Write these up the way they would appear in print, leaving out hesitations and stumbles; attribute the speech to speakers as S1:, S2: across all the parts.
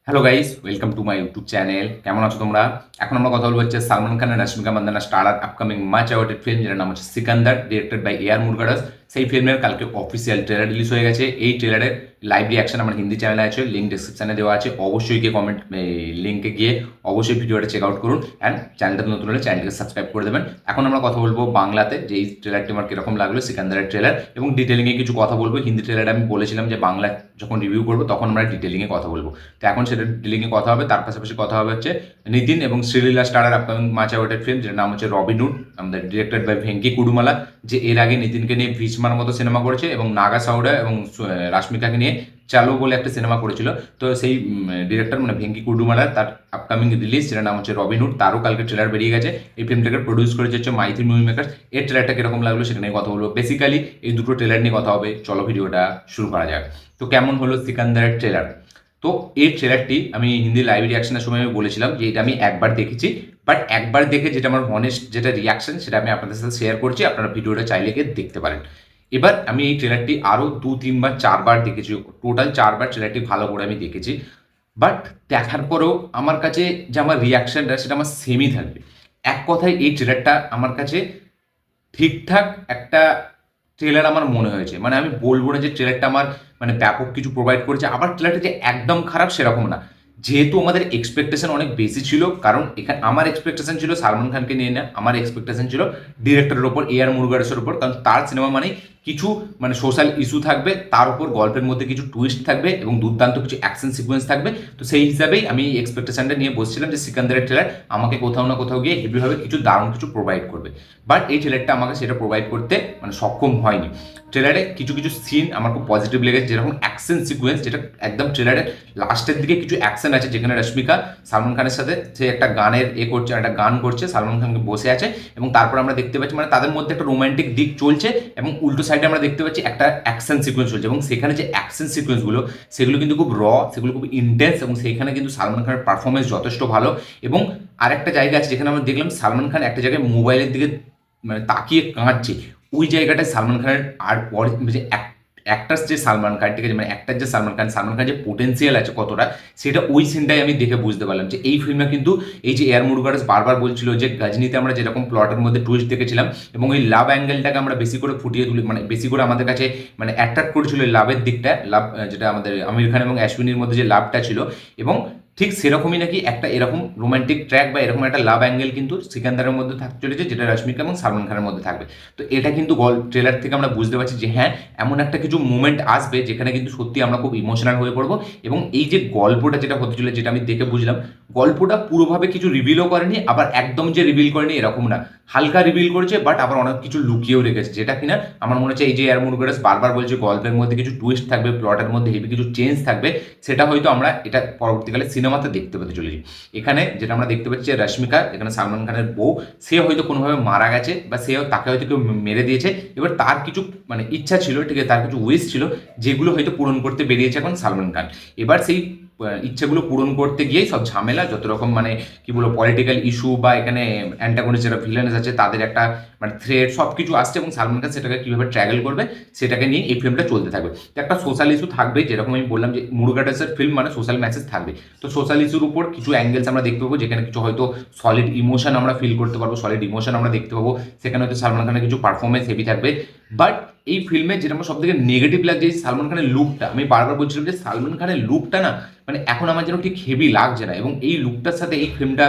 S1: Hello guys, welcome to my YouTube channel. কেমন আছো তোমরা? এখন আমরা কথা বলবো হচ্ছে সালমান খান আর Rashmika Mandanna star upcoming much awarded film, যেটার নাম হচ্ছে Sikandar, directed by AR Murugadoss. সেই ফিল্মের কালকে অফিসিয়াল ট্রেলার রিলিজ হয়ে গেছে। এই ট্রেলারের লাইভ রিয়াকশন আমার হিন্দি চ্যানেলে আছে, লিঙ্ক ডিসক্রিপশনে দেওয়া আছে। অবশ্যই গিয়ে কমেন্ট লিঙ্কে গিয়ে অবশ্যই ভিডিওটা চেক আউট করুন অ্যান্ড চ্যানেলটা নতুন হলে চ্যানেলকে সাবস্ক্রাইব করে দেবেন। এখন আমরা কথা বলবো বাংলাতে যে এই ট্রেলারটি আমার কীরকম লাগলো, সিকান্দারের ট্রেলার, এবং ডিটেলিংয়ে কিছু কথা বলবো। হিন্দি ট্রেলারে আমি বলেছিলাম যে বাংলা যখন রিভিউ করবো তখন আমরা ডিটেলিংয়ে কথা বলবো। তো এখন সেটা ডিটেলিংয়ে কথা হবে। তার পাশাপাশি কথা হবে হচ্ছে নিতিন এবং শ্রীলীলা স্টারের আপকামিং মাচ অ্যাওয়ার্ডেড ফিল্ম, যেটার নাম হচ্ছে রবিনহুড, আমাদের ডিরেক্টেড বাই ভেঙ্কি কুডুমালা, যে এর আগে নিতিনকে নিয়ে ভীষ্মার মতো সিনেমা করেছে এবং নাগা সাউডা এবং রাশ্মিকাকে নিয়ে চালো বলে একটা সিনেমা করেছিল। তো সেই ডিরেক্টর মানে ভেঙ্কি কুডুমালার তার আপকামিং রিলিজ, যেটার নাম হচ্ছে রবিনহুড, তারও কালকে ট্রেলার বেরিয়ে গেছে। এই ফিল্মটাকে প্রডিউস করেছে হচ্ছে মাইথিলি মুভি মেকার্স। এর ট্রেলারটা কিরকম লাগলো সেটা নিয়ে কথা বলবো। বেসিক্যালি এই দুটো ট্রেলার নিয়ে কথা হবে। চলো ভিডিওটা শুরু করা যাক। তো কেমন হলো সিকান্দারের ট্রেলার? তো এই ট্রেলারটি আমি হিন্দি লাইভ রিয়াকশনের সময় আমি বলেছিলাম যে এটা আমি একবার দেখেছি, বাট একবার দেখে যেটা আমার হনেস্ট যেটা রিয়াকশন সেটা আমি আপনাদের সাথে শেয়ার করছি। আপনারা ভিডিওটা চাইলে গিয়ে দেখতে পারেন। এবার আমি এই ট্রেলারটি আরও 2-3 বার 4 বার দেখেছি, টোটাল 4 বার ট্রেলারটি ভালো করে আমি দেখেছি। বাট দেখার পরেও আমার কাছে যে আমার রিয়াকশনটা সেটা আমার সেমই থাকবে। এক কথায় এই ট্রেলারটা আমার কাছে ঠিকঠাক একটা ট্রেলার আমার মনে হয়েছে। মানে আমি বলবো না যে ট্রেলারটা আমার মানে ব্যাপক কিছু প্রোভাইড করেছে, আবার ট্রেলারটা যে একদম খারাপ সেরকম না। যেহেতু আমাদের এক্সপেকটেশন অনেক বেশি ছিল, কারণ এখানে আমার এক্সপেকটেশন ছিল সালমান খানকে নিয়ে না, আমার এক্সপেকটেশন ছিল ডিরেক্টরের ওপর, এআর মুরুগাদাসের ওপর। কারণ তার সিনেমা মানে কিছু মানে সোশ্যাল ইস্যু থাকবে, তার উপর গল্পের মধ্যে কিছু টুইস্ট থাকবে এবং দুর্দান্ত কিছু অ্যাকশন সিকোয়েন্স থাকবে। তো সেই হিসাবেই আমি এই এক্সপেকটেশনটা নিয়ে বসছিলাম যে সিকান্দারের ট্রেলার আমাকে কোথাও না কোথাও গিয়ে হেভিভাবে কিছু দারুণ কিছু প্রোভাইড করবে। বাট এই ট্রেলারটা আমাকে সেটা প্রোভাইড করতে মানে সক্ষম হয়নি। ট্রেলারে কিছু কিছু সিন আমার খুব পজিটিভ লেগেছে, যেরকম অ্যাকশন সিকোয়েন্স, যেটা একদম ট্রেলারের লাস্টের দিকে কিছু অ্যাকশন আছে যেখানে রশ্মিকা সালমান খানের সাথে সে একটা গানের করছে, একটা গান করছে, সালমান খানকে বসে আছে এবং তারপর আমরা দেখতে পাচ্ছি মানে তাদের মধ্যে একটা রোমান্টিক দিক চলছে এবং উল্টো সাইডে আমরা দেখতে পাচ্ছি একটা অ্যাকশন সিকোয়েন্স চলছে এবং সেখানে যে অ্যাকশন সিকোয়েন্সগুলো সেগুলো কিন্তু খুব সেগুলো খুব ইন্টেন্স এবং সেখানে কিন্তু সালমান খানের পারফরমেন্স যথেষ্ট ভালো। এবং আরেকটা জায়গা আছে যেখানে আমরা দেখলাম সালমান খান একটা জায়গায় মোবাইলের দিকে মানে তাকিয়ে কাঁদছে। ওই জায়গাটায় সালমান খানের আর পরে যে অ্যাক্টার্স যে সালমান খান, ঠিক আছে, মানে অ্যাক্টার যে সালমান খান যে পোটেন্সিয়াল আছে কতটা, সেটা ওই সিনটাই আমি দেখে বুঝতে পারলাম যে এই ফিল্মে কিন্তু এই যে এয়ার মুরুগাদাস বারবার বলছিল যে গজনীতে আমরা যেরকম প্লটের মধ্যে টুইস্ট দেখেছিলাম এবং ওই লাভ অ্যাঙ্গেলটাকে আমরা বেশি করে ফুটিয়ে তুলি, মানে বেশি করে আমাদের কাছে মানে অ্যাট্রাক্ট করেছিল লাভের দিকটা, লাভ যেটা আমাদের আমির খান এবং অ্যাশ্বিনীর মধ্যে যে লাভটা ছিল। এবং ঠিক সেরকমই নাকি একটা এরকম রোমান্টিক ট্র্যাক বা এরকম একটা লাভ অ্যাঙ্গেল কিন্তু সিকান্দারের মধ্যে থাকতে চলেছে, যেটা রশ্মিকা এবং সালমান খানের মধ্যে থাকবে। তো এটা কিন্তু ট্রেলার থেকে আমরা বুঝতে পারছি যে হ্যাঁ, এমন একটা কিছু মুমেন্ট আসবে যেখানে কিন্তু সত্যি আমরা খুব ইমোশনাল হয়ে পড়বো। এবং এই যে গল্পটা যেটা হতে চলে, যেটা আমি দেখে বুঝলাম, গল্পটা পুরোভাবে কিছু রিভিলও করেনি, আবার একদম যে রিভিল করেনি এরকম না, হালকা রিভিল করেছে, বাট আবার অনেক কিছু লুকিয়েও রেখেছে, যেটা কিনা আমার মনে হচ্ছে এই যে এয়ার মুরুগাদাস বারবার বলছে গল্পের মধ্যে কিছু টুইস্ট থাকবে, প্লটের মধ্যে হেভি কিছু চেঞ্জ থাকবে, সেটা হয়তো আমরা এটা পরবর্তীকালে সিনেমাতে দেখতে পেতে চলেছি। এখানে যেটা আমরা দেখতে পাচ্ছি যে রশ্মিকা, এখানে সালমান খানের বউ, সে হয়তো কোনোভাবে মারা গেছে বা সে তাকে হয়তো কেউ মেরে দিয়েছে। এবার তার কিছু মানে ইচ্ছা ছিল, ঠিক আছে, তার কিছু উইশ ছিল যেগুলো হয়তো পূরণ করতে বেরিয়েছে এখন সালমান খান। এবার সেই ইচ্ছেগুলো পূরণ করতে গিয়েই সব ঝামেলা, যত রকম মানে কি বলবো পলিটিক্যাল ইস্যু বা এখানে অ্যান্টাগনিস্ট যারা ভিলেন্স আছে তাদের একটা মানে থ্রেট সব কিছু আসছে এবং সালমান খান সেটাকে কীভাবে ট্র্যাগল করবে সেটাকে নিয়ে এই ফিল্মটা চলতে থাকবে। তো একটা সোশ্যাল ইস্যু থাকবে, যেরকম আমি বললাম যে মুরুগাদাসের ফিল্ম মানে সোশ্যাল মেসেজ থাকবে। তো সোশ্যাল ইস্যুর উপর কিছু অ্যাঙ্গেলস আমরা দেখতে পাবো, যেখানে কিছু হয়তো সলিড ইমোশন আমরা ফিল করতে পারবো, সলিড ইমোশন আমরা দেখতে পাবো। সেখানে হয়তো সালমান খানের কিছু পারফরমেন্স হেভি থাকবে। বাট এই ফিল্মে যেটা আমার সব থেকে নেগেটিভ লাগছে সালমান খানের লুকটা, আমি বারবার বলছিলাম যে সালমান খানের লুকটা না মানে এখন আমার যেন ঠিক হেভি লাগছে না। এবং এই লুকটার সাথে এই ফিল্মটা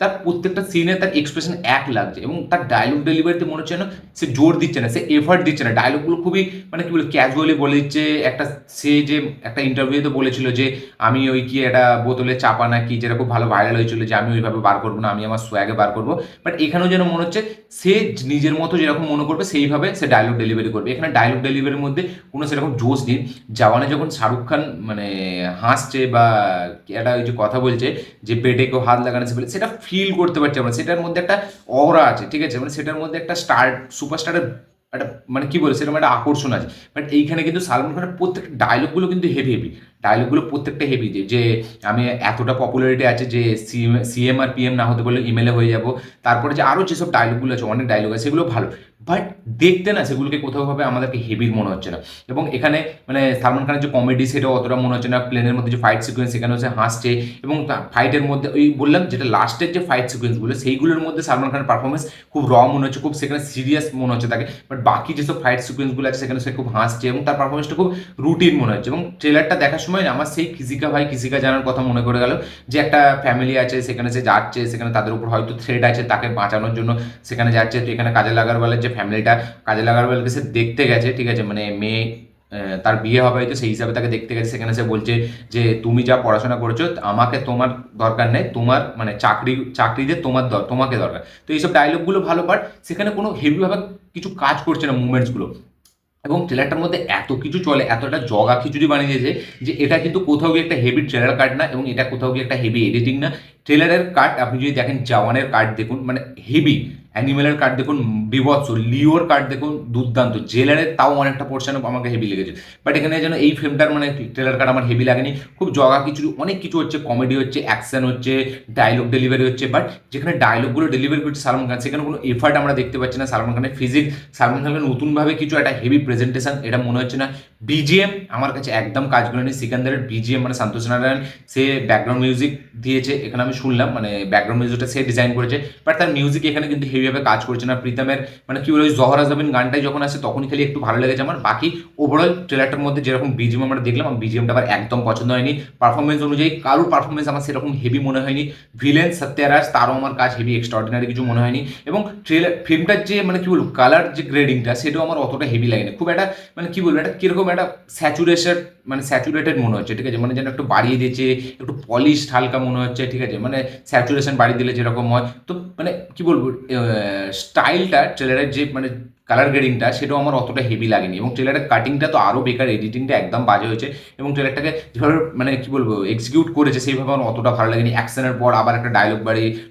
S1: তার প্রত্যেকটা সিনে তার এক্সপ্রেশন এক লাগছে এবং তার ডায়লগ ডেলিভারিতে মনে হচ্ছে না সে জোর দিচ্ছে না, সে এফার্ট দিচ্ছে না। ডায়লগগুলো খুবই মানে কি বলে ক্যাজুয়ালি বলে দিচ্ছে। একটা সে যে একটা ইন্টারভিউতে বলেছিল যে আমি ওই কি একটা বোতলে চাপা না কি, যেটা খুব ভালো ভাইরাল হয়েছিল, যে আমি ওইভাবে বার করবো না, আমি আমার সোয়াগে বার করবো। বাট এখানেও যেন মনে হচ্ছে সে নিজের মতো যেরকম মনে করবে সেইভাবে সে ডায়লগ ডেলিভারি করবে। এখানে ডায়লগ ডেলিভারির মধ্যে কোনো সেরকম জোশ নেই। জওয়ানে যখন শাহরুখ খান মানে হাসছে বা একটা ওই যে কথা বলছে যে পেটে কেউ হাত লাগানো বলে, সেটা ফিল করতে পারছি আমরা। সেটার মধ্যে একটা অরা আছে, ঠিক আছে, মানে সেটার মধ্যে একটা সুপারস্টারের একটা মানে কি বলে সেরকম একটা আকর্ষণ আছে। বাট এইখানে কিন্তু সালমান খানের প্রত্যেকটা ডায়লগগুলো কিন্তু হেভি হেভি ডায়লগগুলো প্রত্যেকটা হেভি, যে আমি এতটা পপুলারিটি আছে যে সিএম আর পিএম না হতে পারলে ইমেলে হয়ে যাব। তারপরে যে আরও যেসব ডায়লগগুলো আছে, অনেক ডায়লগ আছে, সেগুলো ভালো, বাট দেখতে না সেগুলোকে কোথাওভাবে আমাদেরকে হেভির মনে হচ্ছে না। এবং এখানে মানে সালমান খানের যে কমেডি সেটাও অতটা মনে হচ্ছে না। প্লেনের মধ্যে যে ফাইট সিকোয়েন্স সেখানে হচ্ছে হাসছে, এবং ফাইটের মধ্যে ওই বললাম যেটা লাস্টের যে ফাইট সিকোয়েন্সগুলো সেইগুলোর মধ্যে সালমান খানের পারফরমেন্স খুব র মনে হচ্ছে, খুব সেখানে সিরিয়াস মনে হচ্ছে তাকে। বাট বাকি যেসব ফাইট সিকোয়েন্সগুলো আছে সেখানে সে খুব হাসছে এবং তার পারফরমেন্সটা খুব রুটিন মনে হচ্ছে। এবং ট্রেলারটা দেখার সময় না আমার সেই কিসিকা ভাই কিসিকা জানার কথা মনে করে গেল, যে একটা ফ্যামিলি আছে সেখানে সে যাচ্ছে, সেখানে তাদের উপর হয়তো থ্রেট আছে, তাকে বাঁচানোর জন্য সেখানে যাচ্ছে। তো এখানে কাজল আগারওয়ালের যে ফ্যামিলিটা, কাজল আগারওয়ালকে সে দেখতে গেছে, ঠিক আছে, মানে মেয়ে তার বিয়ে হবে হয়তো, সেই হিসাবে তাকে দেখতে গেছে। সেখানে সে বলছে যে তুমি যা পড়াশোনা করেছো আমাকে তোমার দরকার নেই, তোমার মানে চাকরিতে তোমাকে দরকার। তো এইসব ডায়লগগুলো ভালো, বাট সেখানে কোনো হেভিভাবে কিছু কাজ করছে না মুভমেন্টসগুলো। এবং ট্রেলারটার মধ্যে এত কিছু চলে, এতটা জগা খিচুড়ি বানিয়ে দিয়েছে যে এটা কিন্তু কোথাও গিয়ে একটা হেভি ট্রেলার কাট না, এবং এটা কোথাও গিয়ে একটা হেভি এডিটিং না। ট্রেলারের কাট আপনি যদি দেখেন, জওয়ানের কাট দেখুন মানে হেভি, অ্যানিমেলের কাট দেখুন বিভৎস, লিওর কাট দেখুন দুর্দান্ত, জেলারের তাও অনেকটা পোর্শন আমাকে হেভি লেগেছে। বাট এখানে যেন এই ফিল্মটার মানে ট্রেলার কাট আমার হেভি লাগেনি। খুব জগা খিচুড়ি, অনেক কিছু হচ্ছে, কমেডি হচ্ছে, অ্যাকশন হচ্ছে, ডায়লগ ডেলিভারি হচ্ছে, বাট যেখানে ডায়লগগুলো ডেলিভারি করছে সালমান খান, সেখানে কোনো এফার্ট আমরা দেখতে পাচ্ছি না। সালমান খানের ফিজিক্স, সালমান খানকে নতুনভাবে কিছু একটা হেভি প্রেজেন্টেশন এটা মনে হচ্ছে না। বিজিএম আমার কাছে একদম কাজ করেনি। সিকান্দারের বিজিএম মানে সন্তোষ নারায়ণ সে ব্যাকগ্রাউন্ড মিউজিক দিয়েছে এখানে, আমি শুনলাম মানে ব্যাকগ্রাউন্ড মিউজিকটা সে ডিজাইন করেছে, বাট তার মিউজিক এখানে কিন্তু হেভিভাবে কাজ করছে না। প্রীতমের মানে কি বলে ওই জহরা জামিন গানটাই যখন আসে তখনই খালি একটু ভালো লেগেছে আমার। বাকি ওভারঅল ট্রেলারটার মধ্যে যেরকম বিজিএম আমরা দেখলাম, আমার বিজিএমটা আবার একদম পছন্দ হয়নি। পারফরমেন্স অনুযায়ী কারোর পারফরমেন্স আমার সেরকম হেভি মনে হয়নি। ভিলেন সত্যারাজ তারও আমার কাজ হেভি এক্সট্রাঅর্ডিনারি কিছু মনে হয়নি। এবং ফিল্মটার যে মানে কি বলবো কালার যে গ্রেডিংটা সেটাও আমার অতটা হেভি লাগেনি। খুব একটা মানে কি বলবো, এটা কিরকম একটা স্যাচুরেটেড মনে হচ্ছে, ঠিক আছে, মানে যেন একটু বাড়িয়ে দিয়েছে, একটু পলিশ হালকা মনে হচ্ছে, ঠিক আছে, মানে স্যাচুরেশন বাড়িয়ে দিলে যেরকম হয়। তো মানে কি বলবো, স্টাইলটা ট্রেলারের যে মানে কালার গ্রেডিংটা সেটাও আমার অতটা হেভি লাগেনি। এবং ট্রেলারের কাটিংটা তো আরও বেকার, এডিটিংটা একদম বাজে হয়েছে। এবং ট্রেলারটাকে যেভাবে মানে কি বলবো এক্সিকিউট করেছে সেইভাবে আমার অতটা ভালো লাগেনি। অ্যাকশনের পর আবার একটা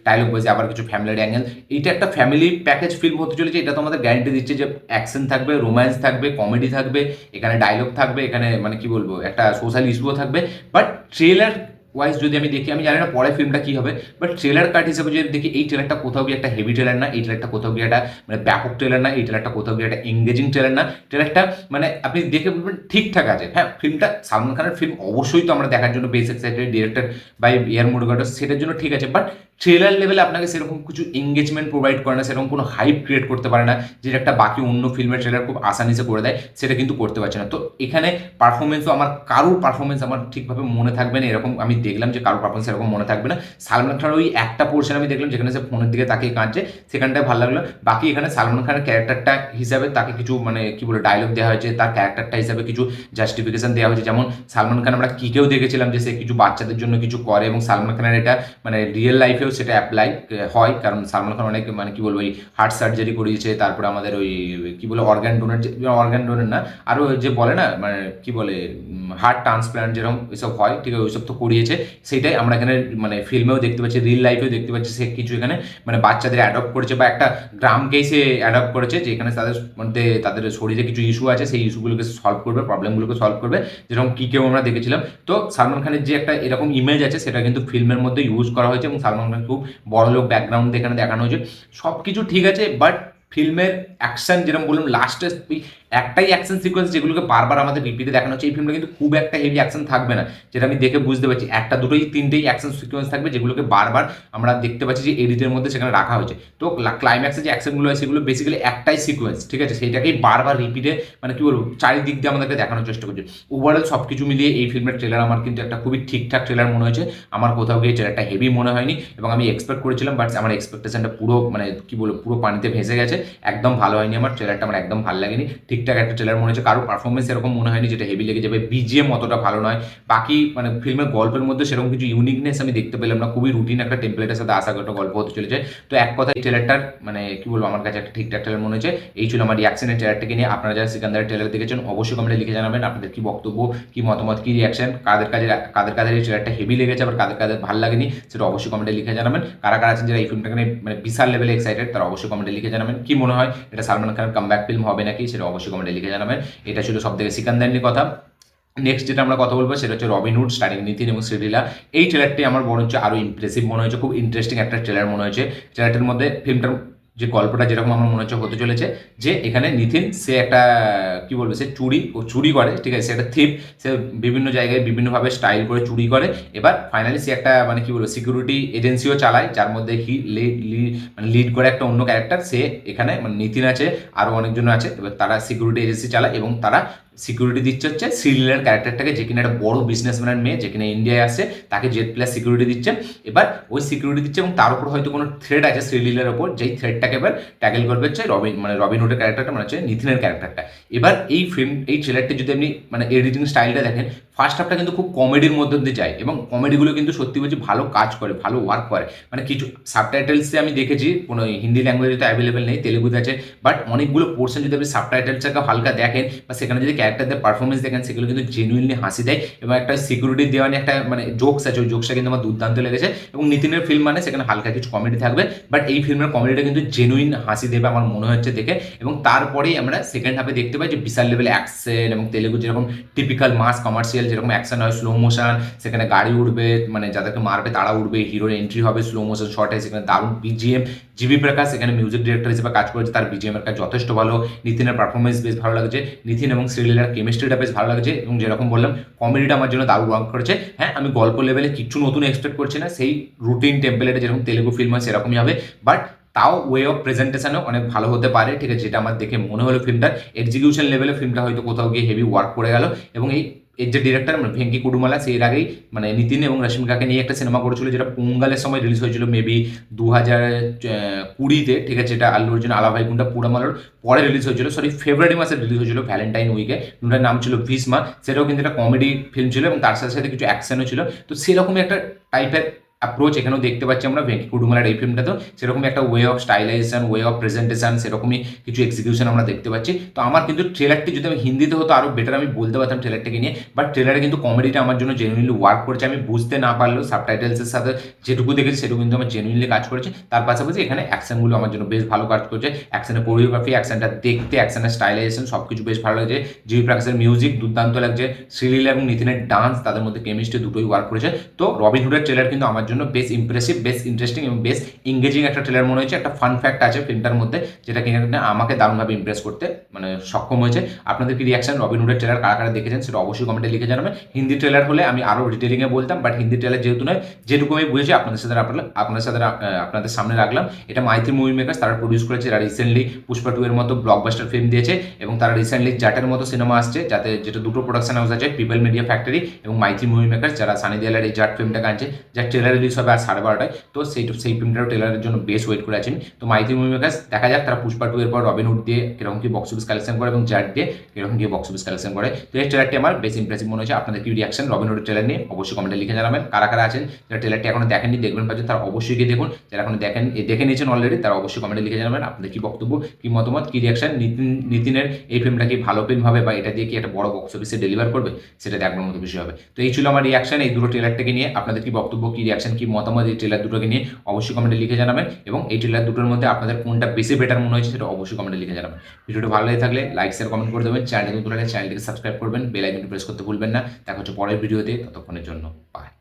S1: ডায়লগ বাজে, আবার কিছু ফ্যামিলির অ্যাঙ্গেল। এইটা একটা ফ্যামিলি প্যাকেজ ফিল্ম হতে চলেছে, এটা তো আমাদের গ্যারান্টি দিচ্ছে যে অ্যাকশন থাকবে, রোম্যান্স থাকবে, কমেডি থাকবে, এখানে ডায়লগ থাকবে, এখানে মানে কি বলবো একটা সোশ্যাল ইস্যুও থাকবে। বাট ট্রেলার ওয়াইজ যদি আমি দেখি, আমি জানি না পরে ফিল্মটা কী হবে, বাট ট্রেলার কাট হিসেবে যদি দেখি এই ট্রেলারটা কোথাও গিয়ে একটা হেভি ট্রেলার না, এই ট্রেলারটা কোথাও গিয়ে একটা মানে ব্যাপক ট্রেলার না, এই ট্রেলারটা কোথাও গিয়ে একটা এঙ্গেজিং ট্রেলার না। ট্রেলারটা মানে আপনি দেখে বলবেন ঠিকঠাক আছে। হ্যাঁ, ফিল্মটা সালমান খানের ফিল্ম অবশ্যই তো আমরা দেখার জন্য বেশ এক্সাইটেড, ডিরেক্টর বাই এয়ার মুরগাডস, সেটার জন্য ঠিক আছে, বাট ট্রেলার লেভেলে আপনাকে সেরকম কিছু এঙ্গেজমেন্ট প্রোভাইড করে না, সেরকম কোনো হাইপ ক্রিয়েট করতে পারে না, যেটা একটা বাকি অন্য ফিল্মের ট্রেলার খুব আসানিসে করে দেয়, সেটা কিন্তু করতে পারছে না। তো এখানে পারফরমেন্সও আমার কারোর পারফরমেন্স আমার ঠিকভাবে মনে থাকবে না, এরকম আমি দেখলাম যে কারোর পারফরমেন্স এরকম মনে থাকবে না। সালমান খানের ওই একটা পোর্শন আমি দেখলাম যেখানে সে ফোনের দিকে তাকিয়ে কাঁদছে, সেখানটায় ভালো লাগলো। বাকি এখানে সালমান খানের ক্যারেক্টারটা হিসাবে তাকে কিছু মানে কি বলে ডায়লগ দেওয়া হয়েছে, তার ক্যারেক্টারটা হিসাবে কিছু জাস্টিফিকেশন দেওয়া হয়েছে। যেমন সালমান খান আমরা কিকেও দেখেছিলাম যে সে কিছু বাচ্চাদের জন্য কিছু করে, এবং সালমান খানের এটা মানে রিয়েল লাইফেও সেটা অ্যাপ্লাই হয়, কারণ সালমান খান অনেক মানে কি বলবো ওই হার্ট সার্জারি করিয়েছে, তারপরে আমাদের ওই কি বলে অর্গান ডোনার না, আরও যে বলে না মানে কি বলে হার্ট ট্রান্সপ্লান্ট যেরকম এসব হয়, ঠিক আছে, ওইসব তো করিয়েছে। সেইটাই আমরা এখানে মানে ফিল্মেও দেখতে পাচ্ছি, রিয়েল লাইফেও দেখতে পাচ্ছি, সে কিছু এখানে মানে বাচ্চাদের অ্যাডপ্ট করেছে, বা একটা গ্রামকেই সে অ্যাডপ্ট করেছে, যেখানে তাদের মধ্যে তাদের শরীরে কিছু ইস্যু আছে, সেই ইস্যুগুলোকে সলভ করবে, প্রবলেমগুলোকে সলভ করবে, যেরকম কিকেও আমরা দেখেছিলাম। তো সালমান খানের যে একটা এরকম ইমেজ আছে সেটা কিন্তু ফিল্মের মধ্যে ইউজ করা হয়েছে, এবং সালমান খান খুব বড়লোক ব্যাকগ্রাউন্ড এখানে দেখানো হয়েছে। সব কিছু ঠিক আছে, বাট ফিল্মের অ্যাকশন যেরকম বললাম লাস্টে একটাই অ্যাকশন সিকোয়েন্স যেগুলোকে বারবার আমাদের রিপিটে দেখানো হচ্ছে, এই ফিল্মটা কিন্তু খুব একটা হেভি অ্যাকশন থাকবে না, যেটা আমি দেখে বুঝতে পারছি। একটা দুটোই তিনটেই অ্যাকশন সিকোয়েন্স থাকবে, যেগুলোকে বারবার আমরা দেখতে পাচ্ছি যে এডিটের মধ্যে সেখানে রাখা হয়েছে। তো ক্লাইম্যাক্সে যে অ্যাকশনগুলো হয় সেগুলো বেসিক্যালি একটাই সিকোয়েন্স, ঠিক আছে, সেইটাকেই বারবার রিপিটে মানে কি বলবো চারিদিক দিয়ে আমাদেরকে দেখানোর চেষ্টা করছে। ওভারঅল সব কিছু মিলিয়ে এই ফিল্মের ট্রেলার আমার কিন্তু একটা খুবই ঠিকঠাক ট্রেলার মনে হয়েছে। আমার কোথাও গিয়ে ট্রেলারটা হেভি মনে হয়নি, এবং আমি এক্সপেক্ট করেছিলাম, বাট আমার এক্সপেকটেশনটা পুরো মানে কি বলবো পুরো পানিতে ভেসে গেছে, একদম ভালো হয়নি। আমার ট্রেলারটা আমার একদম ভালো লাগেনি, ঠিকঠাক একটা ট্রেলার মনে হচ্ছে। কারো পারফরমেন্স এরকম মনে হয়নি যেটা হেভি লেগে যাবে, বিজিএম অতটা ভালো নয়। বাকি মানে ফিল্মের গল্পের মধ্যে সেরকম কিছু ইউনিকনেস আমি দেখতে পেলাম না, খুবই রুটিন একটা টেমপ্লেটের সাথে আসা একটা গল্প হতে চলেছে। তো এক কথা ট্রেলারটার মানে কি বলবো আমার কাছে একটা ঠিকঠাক ট্রেলার মনে হয়েছে। এই ছিল আমার রিয়াকশনের ট্রেলারটাকে নিয়ে। আপনারা যারা সিকান্দারের ট্রেলার দেখেছেন অবশ্যই কমেন্টে লিখে জানাবেন আপনাদের কি বক্তব্য, কি মতামত, কি রিয়াকশন, কাদের কাদের এই ট্রেলারটা হেভি লেগেছে, আবার কাদের কাদের ভালো লাগেনি সেটা অবশ্যই কমেন্টে লিখে জানাবেন। কারা কারা আছেন যারা এই ফিল্মটাকে নিয়ে মানে বিশাল লেভেলে এক্সাইটেড তারা অবশ্যই কমেন্টে লিখে জানাবেন। কি মনে হয় এটা সালমান খানের কামব্যাক ফিল্ম হবে নাকি সেটা অবশ্যই কমেন্টে লিখে জানাবেন। এটা ছিল সব থেকে সিকান্দার নিয়ে কথা। নেক্সট যেটা আমরা কথা বলবো সেটা হচ্ছে রবিনহুড স্টারিং নিতিন এবং শ্রীলীলা। এই ট্রেলারটি আমার মনে হচ্ছে আরও ইমপ্রেসিভ মনে হয়েছে, খুব ইন্টারেস্টিং একটা ট্রেলার মনে হয়েছে। ট্রেলারটির মধ্যে ফিল্মটার যে গল্পটা যেরকম আমার মনে হচ্ছে হতে চলেছে, যে এখানে নিতিন সে একটা কি বলবে, সে চুরি করে, ঠিক আছে, সে একটা থিপ, সে বিভিন্ন জায়গায় বিভিন্নভাবে স্টাইল করে চুরি করে। এবার ফাইনালি সে একটা মানে কি বলবো সিকিউরিটি এজেন্সিও চালায়, যার মধ্যে লিড করে একটা অন্য ক্যারেক্টার। সে এখানে মানে নিতিন আছে, আরও অনেকজন আছে। এবার তারা সিকিউরিটি এজেন্সি চালায় এবং তারা সিকিউরিটি দিচ্ছে হচ্ছে শ্রীলীলার ক্যারেক্টারটাকে, যে কিনা একটা বড় বিজনেসম্যানের মেয়ে, যে কিনা ইন্ডিয়ায় আসছে, তাকে জেড প্লাস সিকিউরিটি দিচ্ছে। এবার ওই সিকিউরিটি দিচ্ছে এবং তার উপর হয়তো কোনো থ্রেড আছে শ্রীলীলার ওপর, যেই থ্রেডটাকে এবার ট্যাকেল করবে হচ্ছে রবিনহুডের ক্যারেক্টারটা, মানে হচ্ছে নিতিনের ক্যারেক্টারটা। এবার এই ট্রেলারটি যদি আপনি মানে এডিটিং স্টাইলটা দেখেন, ফার্স্ট হাফটা কিন্তু খুব কমেডির মধ্যে দিয়ে যায় এবং কমেডিগুলো কিন্তু সত্যি বলছি ভালো কাজ করে, ভালো ওয়ার্ক করে। মানে কিছু সাবটাইটেলসে আমি দেখেছি, কোনো হিন্দি ল্যাঙ্গুয়েজে তো অ্যাভেলেবেল নেই, তেলেগুতে আছে, বাট অনেকগুলো পোর্শন যদি আপনি সাবটাইটেলসটাকে হালকা দেখেন বা সেখানে যদি ক্যারেক্টারদের পারফরমেন্স দেখেন, সেগুলো কিন্তু জেনুইনলি হাসি দেয়। এবং একটা সিকিউরিটি দেওয়া নিয়ে একটা মানে জোকস আছে, ওই জোকসটা কিন্তু আমার দুর্দান্ত লেগেছে। এবং নিতিনের ফিল্ম মানে সেখানে হালকা কিছু কমেডি থাকবে, বাট এই ফিল্মের কমেডিটা কিন্তু জেনুইন হাসি দেবে আমার মনে হচ্ছে দেখে। এবং তারপরেই আমরা সেকেন্ড হাফে দেখতে পাই যে বিশাল লেভেল অ্যাকশন, এবং তেলেগু যেরকম টিপিক্যাল মাস কমার্শিয়াল যেরকম অ্যাকশন হয়, স্লো মোশন, সেখানে গাড়ি উঠবে, মানে যাদেরকে মারবে তারা উঠবে, হিরোর এন্ট্রি হবে স্লো মোশন শর্টে, সেখানে দারুণ বিজিএম। জিবি প্রকাশ এখানে মিউজিক ডিরেক্টর হিসেবে কাজ করেছে, তার বিজিএমের কাজ যথেষ্ট ভালো। নিতিনের পারফরমেন্স বেশ ভালো লাগছে, নিতিন এবং শ্রীলীলার কেমিস্ট্রিটা বেশ ভালো লাগছে। এবং যেরকম বললাম কমেডিটা আমার জন্য দারুণ ওয়ার্ক করেছে। হ্যাঁ, আমি গল্প লেভেলে কিছু নতুন এক্সপেক্ট করছি না, সেই রুটিন টেম্পলেটে যেরকম তেলেগু ফিল্ম হয় সেরকমই হবে, বাট তাও ওয়ে অফ প্রেজেন্টেশনও অনেক ভালো হতে পারে, ঠিক আছে, যেটা আমার দেখে মনে হলো ফিল্মটার এক্সিকিউশন লেভেলে ফিল্মটা হয়তো কোথাও গিয়ে হেভি ওয়ার্ক করে গেল। এবং এর যে ডিরেক্টর মানে ভেঙ্কি কুডুমালা, সে এর আগেই মানে নিতিন এবং রশ্মিকাকে নিয়ে একটা সিনেমা করেছিল, যেটা পোঙ্গালের সময় রিলিজ হয়েছিল মেবি 2020-তে, ঠিক আছে, যেটা আল্লু অর্জুন আলা ভাইকুন্ডা পুরামালোর পরে রিলিজ হয়েছিল, সরি ফেব্রুয়ারি মাসে রিলিজ হয়েছিল, ভ্যালেন্টাইন উইকে। ওটার নাম ছিল ভীষ্মা। সেটাও কিন্তু একটা কমেডি ফিল্ম ছিল এবং তার সাথে সাথে কিছু অ্যাকশনও ছিল। তো সেরকমই একটা টাইপের অ্যাপ্রোচ এখানেও দেখতে পাচ্ছি আমরা ভেঙ্কি কুডুমালার এই ফিল্মটা। তো সেরকমই একটা way of stylisation, way of presentation, সেরকমই কিছু এক্সিকিউশন আমরা দেখতে পাচ্ছি। তো আমার কিন্তু ট্রেলারটি যদি আমি হিন্দিতে হতো আরও বেটার আমি বলতে পারতাম ট্রেলারটাকে নিয়ে, বাট ট্রেলারে কিন্তু কমেডিটা আমার জন্য জেনুইনলি ওয়ার্ক করেছে। আমি বুঝতে না পারলেও সাবটাইটেলসের সাথে যেটুকু দেখেছি সেটুকু কিন্তু আমার জেনুইনলি কাজ করেছে। তার পাশাপাশি এখানে অ্যাকশনগুলো আমার জন্য বেশ ভালো কাজ করছে, অ্যাকশনের কোরিওগ্রাফি, অ্যাকশনটা দেখতে, অ্যাকশনের স্টাইলাইজেশন সব কিছু বেশ ভালো লাগছে। জিবি প্রকাশের মিউজিক দুর্দান্ত লাগছে, শ্রীলীলা এবং নিতিনের ডান্স, তাদের মধ্যে কেমিস্ট্রি দুটোই ওয়ার্ক করেছে। তো রবিনহুডের ট্রেলার কিন্তু আমার জন্য বেশ ইমপ্রেসিভ, বেশ ইন্টারেস্টিং এবং বেশ এঙ্গেজিং একটা ট্রেলার মনে হয়েছে। একটা ফান ফ্যাক্ট আছে ফিল্মটার মধ্যে, যেটা কিনা আমাকে দারুণভাবে ইমপ্রেস করতে মানে সক্ষম হয়েছে। আপনাদের কি রিয়াকশন রবিনহুডের ট্রেলার কারা কারা দেখেছেন সেটা অবশ্যই কমেন্টে লিখে জানাবেন। হিন্দি ট্রেলার হলে আমি আরও ডিটেলিংয়ে বলতাম, বাট হিন্দি ট্রেলার যেহেতু নয়, যেটুকু আমি বুঝেছি আপনাদের সামনে রাখলাম। এটা মাইথি মুভি মেকার্স তারা প্রডিউস করেছে, যারা রিসেন্টলি পুষ্পা 2 এর মতো ব্লকবাস্টার ফিল্ম দিয়েছে, এবং তারা রিসেন্টলি জাটের মতো সিনেমা আসছে, যেটা দুটো প্রোডাকশন হাউস আছে, পিপল মিডিয়া ফ্যাক্টরি এবং মাইথি মুভি মেকার্স, যারা সানি দেওয়ালের এই জাট ফিল্মটাকে আনছে, যার ট্রেলার রিলিজ হবে আর 12:30টায়। তো সেই ফিল্মটারও ট্রেলারের জন্য বেশ ওয়েট করে আছেন। তো মাইথি মুভি মেকার্স, দেখা যাক তারা পুষ্পা 2 এর পর রবিনহুড দিয়ে কিরকম কি বক্স অফিস কালেকশন করে এবং জাট দিয়ে কিরকম কি বক্স অফিস কালেকশন করে। তো এই ট্রেলারটি আমার বেশ ইমপ্রেসিভ মনে হয়েছে। আপনাদের কি রিয়াকশন রবিনহুডের ট্রেলার নিয়ে অবশ্যই কমেন্টে লিখে জানাবেন। কারা কারা আছেন যারা ট্রেলারটি এখনো দেখেননি, দেখবেন পাচ্ছেন, তারা অবশ্যই গিয়ে দেখুন। যারা এখন দেখে নিয়েছেন অলরেডি, তারা অবশ্যই কমেন্টে লিখে জানাবেন আপনাদের কি বক্তব্য, কি মতামত, কি রিয়াকশন। নিতিনের এই ফিল্মটা কি ভালো ফিল্ম হবে বা এটা দিয়ে কি একটা বড় বক্স অফিসে ডেলিভার করবে, সেটা দেখবার মতো বিষয় হবে। তো এই ছিল আমার রিয়াকশন এই দুটো ট্রেলারটাকে নিয়ে। আপনাদের কি বক্তব্য, কি রিয়াকশন, কি মতামত এই ট্রেলার দুটোকে নিয়ে অবশ্যই কমেন্টে লিখে জানাবেন। এবং এই ট্রেলার দুটোর মধ্যে আপনাদের কোনটা বেশি বেটার মনে হয়েছে সেটা অবশ্যই কমেন্টে লিখে জানাবেন। ভিডিওটা ভালো লাগে থাকলে লাইক শেয়ার কমেন্ট করে দেবেন। চ্যানেলটি নতুন হলে চ্যানেলটিকে সাবস্ক্রাইব করবেন, বেল আইকনটি প্রেস করতে ভুলবেন না। দেখা হচ্ছে পরের ভিডিওতে, ততক্ষণের জন্য বাই।